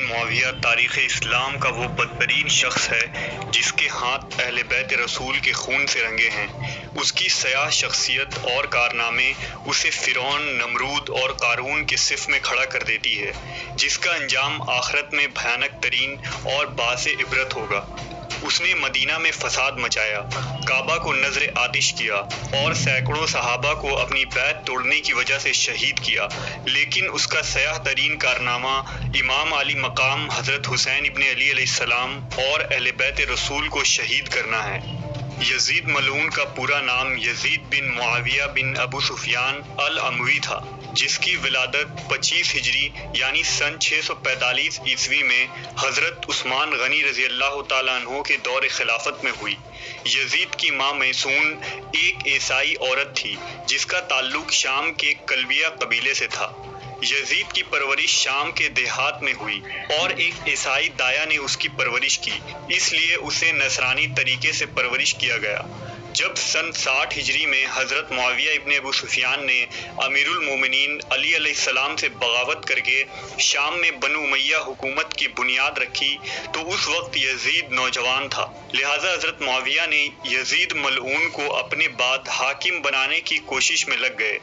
معاویہ تاریخ اسلام کا وہ بدترین شخص ہے جس کے ہاتھ اہل بیت رسول کے خون سے رنگے ہیں۔ اس کی سیاہ شخصیت اور کارنامے اسے فرعون، نمرود اور قارون کے صف میں کھڑا کر دیتی ہے، جس کا انجام آخرت میں بھیانک ترین اور باعث عبرت ہوگا۔ اس نے مدینہ میں فساد مچایا، کعبہ کو نذر آتش کیا اور سینکڑوں صحابہ کو اپنی بیعت توڑنے کی وجہ سے شہید کیا، لیکن اس کا سیاہ ترین کارنامہ امام علی مقام حضرت حسین ابن علی علیہ السلام اور اہل بیت رسول کو شہید کرنا ہے۔ یزید ملعون کا پورا نام یزید بن معاویہ بن ابو سفیان الاموی تھا، جس کی ولادت 25 ہجری یعنی سن 645 عیسوی میں حضرت عثمان غنی رضی اللہ تعالیٰ عنہ کے دور خلافت میں ہوئی۔ یزید کی ماں میسون ایک عیسائی عورت تھی جس کا تعلق شام کے کلبیہ قبیلے سے تھا۔ یزید کی پرورش شام کے دیہات میں ہوئی اور ایک عیسائی دایا نے اس کی پرورش کی، اس لیے اسے نصرانی طریقے سے پرورش کیا گیا۔ جب سن 60 ہجری میں حضرت معاویہ ابن ابو سفیان نے امیر المومنین علی علیہ السلام سے بغاوت کر کے شام میں بنو امیہ حکومت کی بنیاد رکھی تو اس وقت یزید نوجوان تھا، لہٰذا حضرت معاویہ نے یزید ملعون کو اپنے بعد حاکم بنانے کی کوشش میں لگ گئے،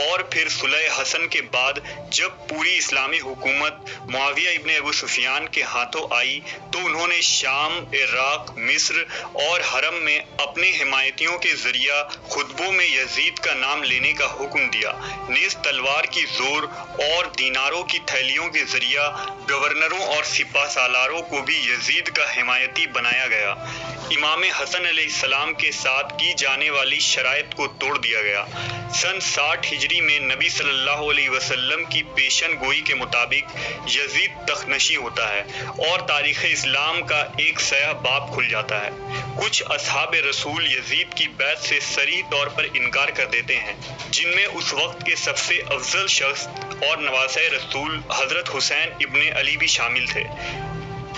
اور پھر صلح حسن کے بعد جب پوری اسلامی حکومت معاویہ ابن ابو سفیان کے ہاتھوں آئی تو انہوں نے شام، عراق، مصر اور حرم میں اپنے حمایتیوں کے ذریعہ خطبوں میں یزید کا نام لینے کا حکم دیا، نیز تلوار کی زور اور دیناروں کی تھیلیوں کے ذریعہ گورنروں اور سپہ سالاروں کو بھی یزید کا حمایتی بنایا گیا۔ امام حسن علیہ السلام کے ساتھ کی جانے والی شرائط کو توڑ دیا گیا۔ سن 60 ہجری میں نبی صلی اللہ علیہ وسلم کی پیشن گوئی کے مطابق یزید تخت نشین ہوتا ہے اور تاریخ اسلام کا ایک سیاہ باب کھل جاتا ہے۔ کچھ اصحاب رسول یزید کی بیعت سے صریح طور پر انکار کر دیتے ہیں، جن میں اس وقت کے سب سے افضل شخص اور نواسۂ رسول حضرت حسین ابن علی بھی شامل تھے۔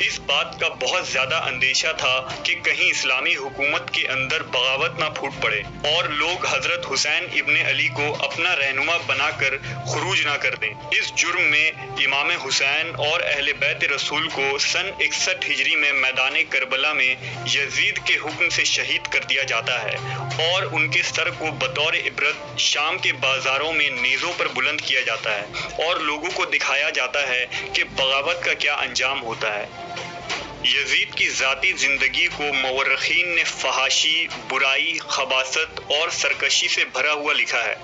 اس بات کا بہت زیادہ اندیشہ تھا کہ کہیں اسلامی حکومت کے اندر بغاوت نہ پھوٹ پڑے اور لوگ حضرت حسین ابن علی کو اپنا رہنما بنا کر خروج نہ کر دیں۔ اس جرم میں امام حسین اور اہل بیت رسول کو سن 61 ہجری میں میدان کربلا میں یزید کے حکم سے شہید کر دیا جاتا ہے اور ان کے سر کو بطور عبرت شام کے بازاروں میں نیزوں پر بلند کیا جاتا ہے اور لوگوں کو دکھایا جاتا ہے کہ بغاوت کا کیا انجام ہوتا ہے۔ یزید کی ذاتی زندگی کو مورخین نے فحاشی، برائی، خباثت اور سرکشی سے بھرا ہوا لکھا ہے۔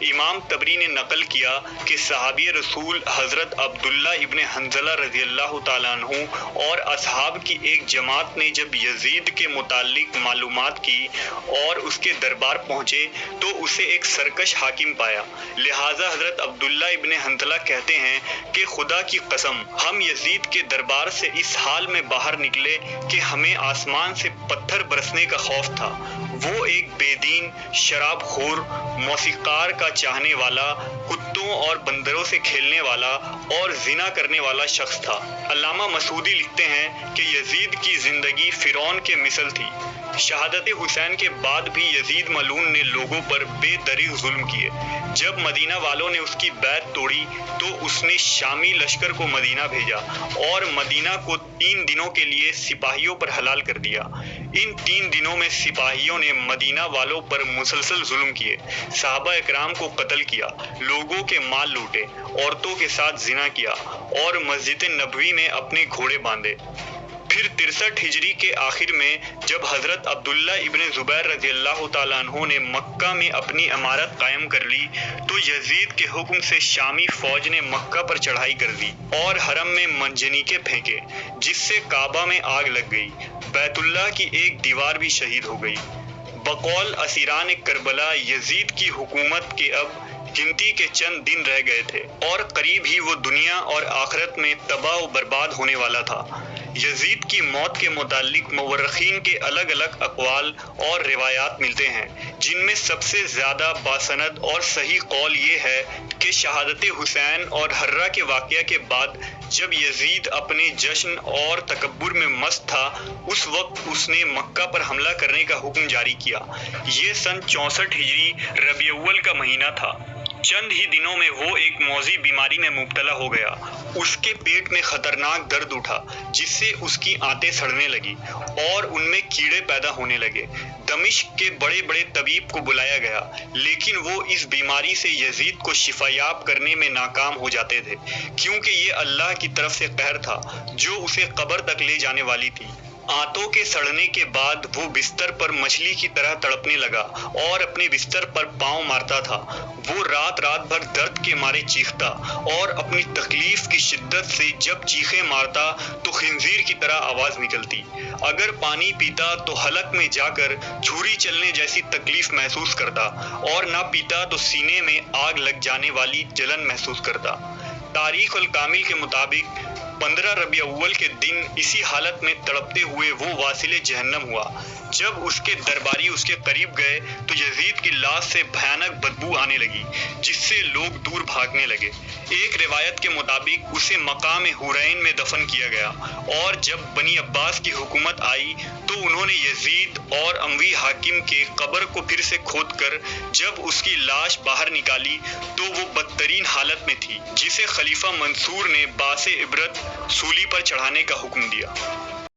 امام طبری نے نقل کیا کہ صحابی رسول حضرت عبداللہ ابن حنظلہ رضی اللہ تعالیٰ عنہ اور اصحاب کی ایک جماعت نے جب یزید کے متعلق معلومات کی اور اس کے دربار پہنچے تو اسے ایک سرکش حاکم پایا، لہٰذا حضرت عبداللہ ابن حنظلہ کہتے ہیں کہ خدا کی قسم ہم یزید کے دربار سے اس حال میں باہر نکلے کہ ہمیں آسمان سے پتھر برسنے کا خوف تھا۔ وہ ایک بے دین، شراب خور، موسیقار کا چاہنے والا، کتوں اور بندروں سے کھیلنے والا اور زنا کرنے والا شخص تھا۔ علامہ مسعودی لکھتے ہیں کہ یزید کی زندگی فرعون کے مثل تھی۔ شہادت حسین کے بعد بھی یزید ملعون نے لوگوں پر بے دریغ ظلم کیے۔ جب مدینہ والوں نے اس کی بیعت توڑی تو اس نے شامی لشکر کو مدینہ بھیجا اور مدینہ کو 3 دنوں کے لیے سپاہیوں پر حلال کر دیا۔ ان 3 دنوں میں سپاہیوں نے مدینہ والوں پر مسلسل ظلم کیے، صحابہ اکرام کو قتل کیا، لوگوں کے مال لوٹے، عورتوں کے ساتھ زنا کیا اور مسجد نبوی میں اپنے گھوڑے باندھے۔ پھر 63 ہجری کے آخر میں جب حضرت عبداللہ ابن زبیر رضی اللہ تعالیٰ عنہ نے مکہ میں اپنی امارت قائم کر لی تو یزید کے حکم سے شامی فوج نے مکہ پر چڑھائی کر دی اور حرم میں منجنیقے پھینکے، جس سے کعبہ میں آگ لگ گئی، بیت اللہ کی ایک دیوار بھی شہید ہو گئی۔ بقول اسیران کربلا یزید کی حکومت کے اب گنتی کے چند دن رہ گئے تھے اور قریب ہی وہ دنیا اور آخرت میں تباہ و برباد ہونے والا تھا۔ یزید کی موت کے متعلق مورخین کے الگ الگ اقوال اور روایات ملتے ہیں، جن میں سب سے زیادہ باسند اور صحیح قول یہ ہے کہ شہادت حسین اور حرہ کے واقعہ کے بعد جب یزید اپنے جشن اور تکبر میں مست تھا اس وقت اس نے مکہ پر حملہ کرنے کا حکم جاری کیا۔ یہ سن 64 ہجری ربیع الاول کا مہینہ تھا۔ چند ہی دنوں میں وہ ایک موذی بیماری میں مبتلا ہو گیا۔ اس کے پیٹ میں خطرناک درد اٹھا جس سے اس کی آنتیں سڑنے لگی اور ان میں کیڑے پیدا ہونے لگے۔ دمشق کے بڑے بڑے طبیب کو بلایا گیا لیکن وہ اس بیماری سے یزید کو شفا یاب کرنے میں ناکام ہو جاتے تھے کیونکہ یہ اللہ کی طرف سے قہر تھا جو اسے قبر تک لے جانے والی تھی۔ آنتوں کے سڑنے کے بعد وہ بستر پر مچھلی کی طرح تڑپنے لگا اور اپنے بستر پر پاؤں مارتا تھا۔ وہ رات رات بھر درد کے مارے چیختا اور اپنی تکلیف کی شدت سے جب چیخیں مارتا تو خنزیر کی طرح آواز نکلتی۔ اگر پانی پیتا تو حلق میں جا کر چھری چلنے جیسی تکلیف محسوس کرتا اور نہ پیتا تو سینے میں آگ لگ جانے والی جلن محسوس کرتا۔ تاریخ الکامل کے مطابق 15 ربیع الاول کے دن اسی حالت میں تڑپتے ہوئے وہ واصل جہنم ہوا۔ جب اس کے درباری اس کے قریب گئے تو یزید کی لاش سے بھیانک بدبو آنے لگی جس سے لوگ دور بھاگنے لگے۔ ایک روایت کے مطابق اسے مقام حرین میں دفن کیا گیا اور جب بنی عباس کی حکومت آئی تو انہوں نے یزید اور اموی حاکم کے قبر کو پھر سے کھود کر جب اس کی لاش باہر نکالی تو وہ بدترین حالت میں تھی جسے خلیفہ منصور نے باعث عبرت سولی پر چڑھانے کا حکم دیا۔